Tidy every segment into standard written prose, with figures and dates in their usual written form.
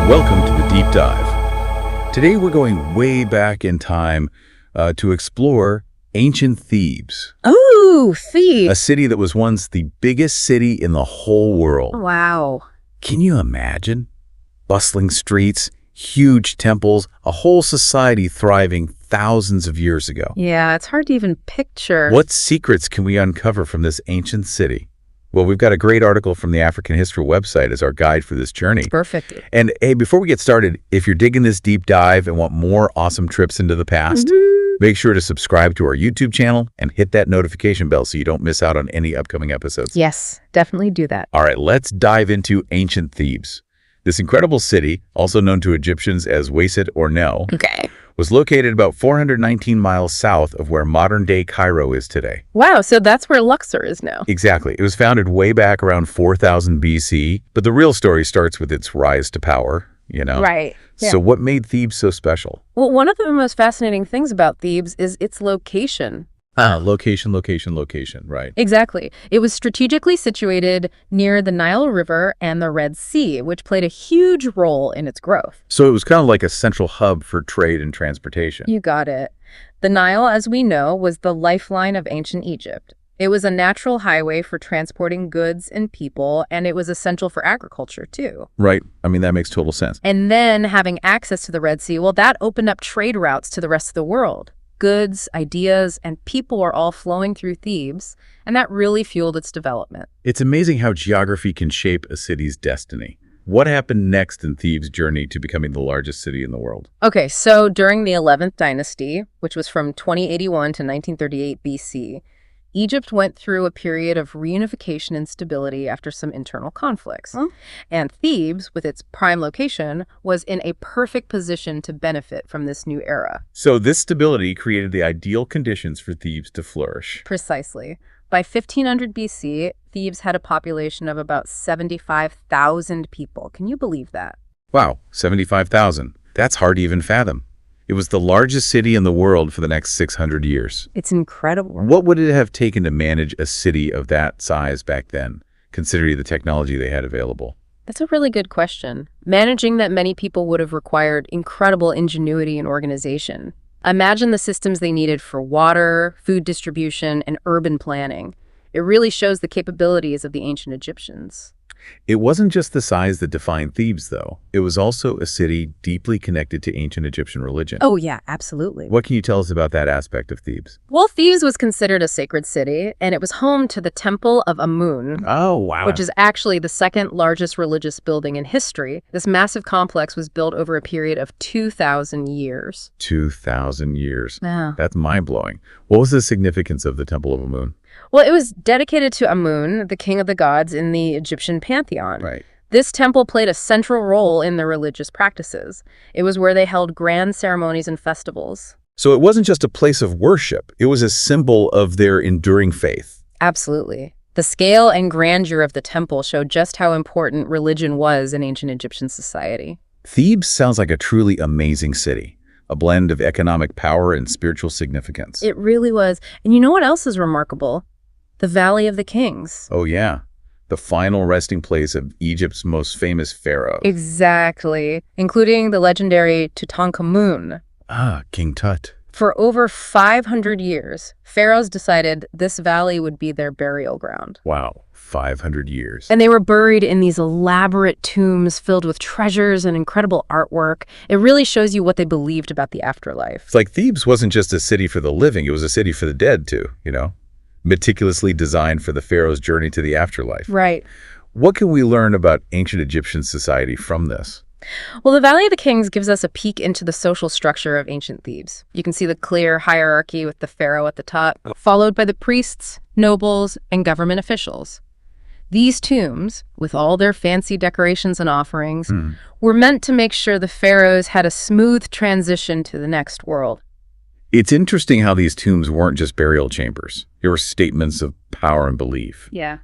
Welcome to the Deep Dive. Today we're going way back in time to explore ancient Thebes. Ooh, Thebes. A city that was once the biggest city in the whole world. Wow. Can you imagine? Bustling streets, huge temples, a whole society thriving thousands of years ago. Yeah, it's hard to even picture. What secrets can we uncover from this ancient city? Well, we've got a great article from the African History website as our guide for this journey. Perfect. And hey, before we get started, if you're digging this deep dive and want more awesome trips into the past, make sure to subscribe to our YouTube channel and hit that notification bell so you don't miss out on any upcoming episodes. Yes, definitely do that. All right, let's dive into ancient Thebes. This incredible city, also known to Egyptians as Wasit or Nell, was located about 419 miles south of where modern-day Cairo is today. Wow, so that's where Luxor is now. Exactly. It was founded way back around 4000 BC, but the real story starts with its rise to power, you know? Right. Yeah. So what made Thebes so special? Well, one of the most fascinating things about Thebes is its location. Location, right. Exactly. It was strategically situated near the Nile River and the Red Sea, which played a huge role in its growth. So it was kind of like a central hub for trade and transportation. You got it. The Nile, as we know, was the lifeline of ancient Egypt. It was a natural highway for transporting goods and people, and it was essential for agriculture, too. Right. I mean, that makes total sense. And then having access to the Red Sea, well, that opened up trade routes to the rest of the world. Goods, ideas, and people are all flowing through Thebes, and that really fueled its development. It's amazing how geography can shape a city's destiny. What happened next in Thebes' journey to becoming the largest city in the world? Okay, so during the 11th Dynasty, which was from 2081 to 1938 BC, Egypt went through a period of reunification and stability after some internal conflicts. And Thebes, with its prime location, was in a perfect position to benefit from this new era. So this stability created the ideal conditions for Thebes to flourish. Precisely. By 1500 BC, Thebes had a population of about 75,000 people. Can you believe that? Wow, 75,000. That's hard to even fathom. It was the largest city in the world for the next 600 years. It's incredible. What would it have taken to manage a city of that size back then, considering the technology they had available? That's a really good question. Managing that many people would have required incredible ingenuity and organization. Imagine the systems they needed for water, food distribution, and urban planning. It really shows the capabilities of the ancient Egyptians. It wasn't just the size that defined Thebes, though. It was also a city deeply connected to ancient Egyptian religion. Oh, yeah, absolutely. What can you tell us about that aspect of Thebes? Well, Thebes was considered a sacred city, and it was home to the Temple of Amun. Oh, wow. Which is actually the second largest religious building in history. This massive complex was built over a period of 2,000 years. 2,000 years. Yeah. That's mind-blowing. What was the significance of the Temple of Amun? Well, it was dedicated to Amun, the king of the gods in the Egyptian pantheon. Right. This temple played a central role in their religious practices. It was where they held grand ceremonies and festivals. So it wasn't just a place of worship. It was a symbol of their enduring faith. Absolutely. The scale and grandeur of the temple showed just how important religion was in ancient Egyptian society. Thebes sounds like a truly amazing city. A blend of economic power and spiritual significance. It really was. And you know what else is remarkable? The Valley of the Kings. Oh, yeah. The final resting place of Egypt's most famous pharaoh. Exactly. Including the legendary Tutankhamun. Ah, King Tut. For over 500 years, pharaohs decided this valley would be their burial ground. Wow, 500 years. And they were buried in these elaborate tombs filled with treasures and incredible artwork. It really shows you what they believed about the afterlife. It's like Thebes wasn't just a city for the living, it was a city for the dead too, you know? Meticulously designed for the pharaoh's journey to the afterlife. Right. What can we learn about ancient Egyptian society from this? Well, the Valley of the Kings gives us a peek into the social structure of ancient Thebes. You can see the clear hierarchy with the pharaoh at the top, followed by the priests, nobles, and government officials. These tombs, with all their fancy decorations and offerings, were meant to make sure the pharaohs had a smooth transition to the next world. It's interesting how these tombs weren't just burial chambers. They were statements of power and belief. Yeah.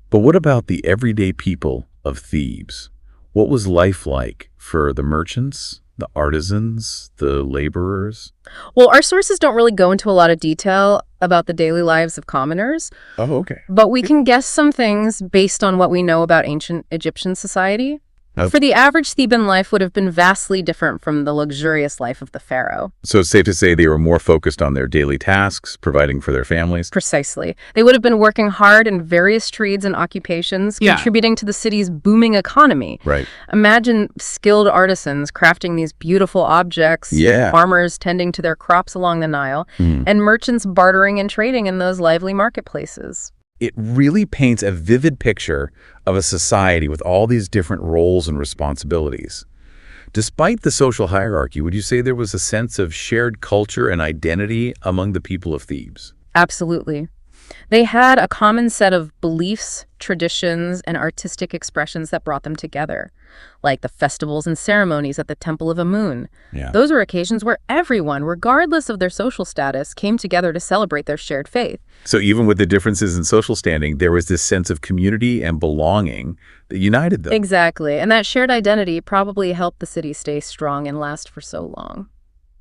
But what about the everyday people of Thebes? What was life like for the merchants, the artisans, the laborers? Well, our sources don't really go into a lot of detail about the daily lives of commoners. Oh, okay. But we can guess some things based on what we know about ancient Egyptian society. For the average Theban, life would have been vastly different from the luxurious life of the pharaoh. So it's safe to say they were more focused on their daily tasks, providing for their families? Precisely. They would have been working hard in various trades and occupations, contributing to the city's booming economy. Right. Imagine skilled artisans crafting these beautiful objects, farmers tending to their crops along the Nile, and merchants bartering and trading in those lively marketplaces. It really paints a vivid picture of a society with all these different roles and responsibilities. Despite the social hierarchy, would you say there was a sense of shared culture and identity among the people of Thebes? Absolutely. They had a common set of beliefs, traditions, and artistic expressions that brought them together, like the festivals and ceremonies at the Temple of Amun. Those were occasions where everyone, regardless of their social status, came together to celebrate their shared faith. So even with the differences in social standing, there was this sense of community and belonging that united them. Exactly, and that shared identity probably helped the city stay strong and last for so long.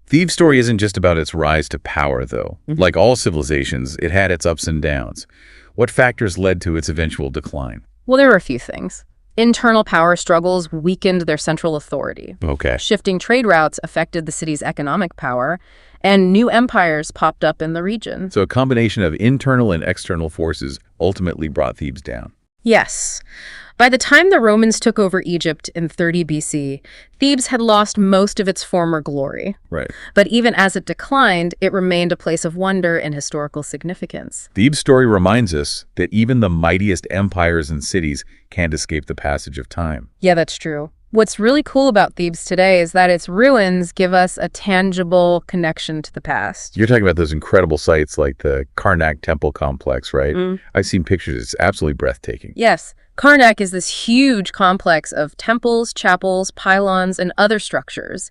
Thebes' story isn't just about its rise to power, though. Like all civilizations, it had its ups and downs. What factors led to its eventual decline? Well, there were a few things. Internal power struggles weakened their central authority. Shifting trade routes affected the city's economic power, and new empires popped up in the region. So a combination of internal and external forces ultimately brought Thebes down. Yes. By the time the Romans took over Egypt in 30 BC, Thebes had lost most of its former glory. But even as it declined, it remained a place of wonder and historical significance. Thebes' story reminds us that even the mightiest empires and cities can't escape the passage of time. Yeah, that's true. What's really cool about Thebes today is that its ruins give us a tangible connection to the past. You're talking about those incredible sites like the Karnak Temple Complex, right? I've seen pictures. It's absolutely breathtaking. Yes. Karnak is this huge complex of temples, chapels, pylons, and other structures.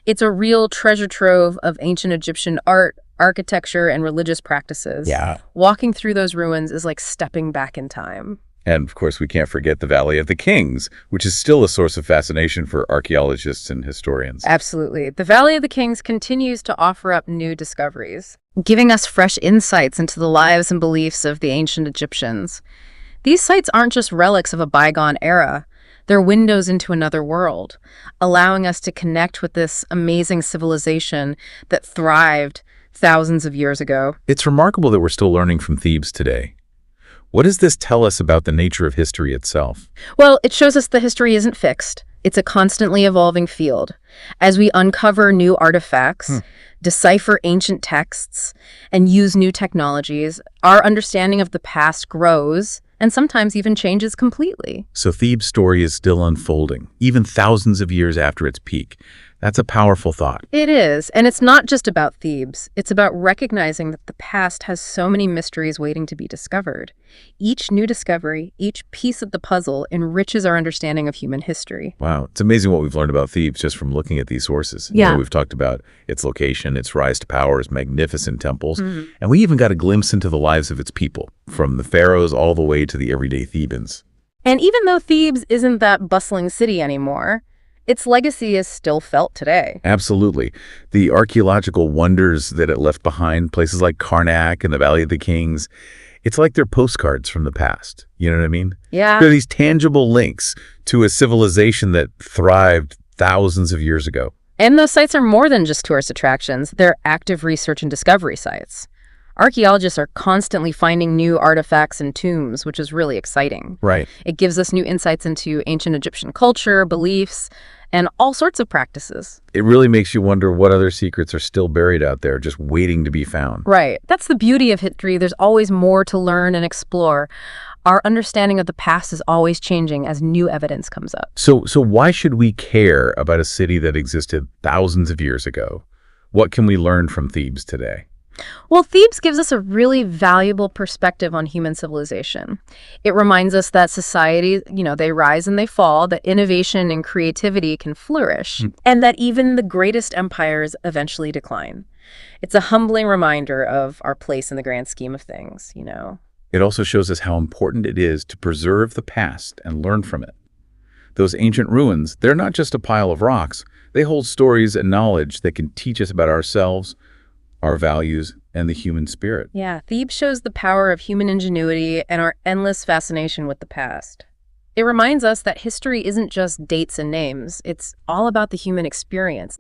It's a real treasure trove of ancient Egyptian art, architecture, and religious practices. Walking through those ruins is like stepping back in time. And, of course, we can't forget the Valley of the Kings, which is still a source of fascination for archaeologists and historians. Absolutely. The Valley of the Kings continues to offer up new discoveries, giving us fresh insights into the lives and beliefs of the ancient Egyptians. These sites aren't just relics of a bygone era. They're windows into another world, allowing us to connect with this amazing civilization that thrived thousands of years ago. It's remarkable that we're still learning from Thebes today. What does this tell us about the nature of history itself? Well, it shows us the history isn't fixed. It's a constantly evolving field. As we uncover new artifacts, decipher ancient texts, and use new technologies, our understanding of the past grows and sometimes even changes completely. So Thebes' story is still unfolding, even thousands of years after its peak. That's a powerful thought. It is, and it's not just about Thebes. It's about recognizing that the past has so many mysteries waiting to be discovered. Each new discovery, each piece of the puzzle enriches our understanding of human history. Wow, it's amazing what we've learned about Thebes just from looking at these sources. You know, we've talked about its location, its rise to power, its magnificent temples, and we even got a glimpse into the lives of its people, from the pharaohs all the way to the everyday Thebans. And even though Thebes isn't that bustling city anymore, its legacy is still felt today. Absolutely. The archaeological wonders that it left behind, places like Karnak and the Valley of the Kings, it's like they're postcards from the past. You know what I mean? Yeah. They're these tangible links to a civilization that thrived thousands of years ago. And those sites are more than just tourist attractions. They're active research and discovery sites. Archaeologists are constantly finding new artifacts and tombs, which is really exciting. Right. It gives us new insights into ancient Egyptian culture, beliefs, and all sorts of practices. It really makes you wonder what other secrets are still buried out there, just waiting to be found. Right. That's the beauty of history. There's always more to learn and explore. Our understanding of the past is always changing as new evidence comes up. So why should we care about a city that existed thousands of years ago? What can we learn from Thebes today? Well, Thebes gives us a really valuable perspective on human civilization. It reminds us that societies, they rise and they fall, that innovation and creativity can flourish, and that even the greatest empires eventually decline. It's a humbling reminder of our place in the grand scheme of things, It also shows us how important it is to preserve the past and learn from it. Those ancient ruins, they're not just a pile of rocks. They hold stories and knowledge that can teach us about ourselves, our values, and the human spirit. Yeah, Thebes shows the power of human ingenuity and our endless fascination with the past. It reminds us that history isn't just dates and names. It's all about the human experience.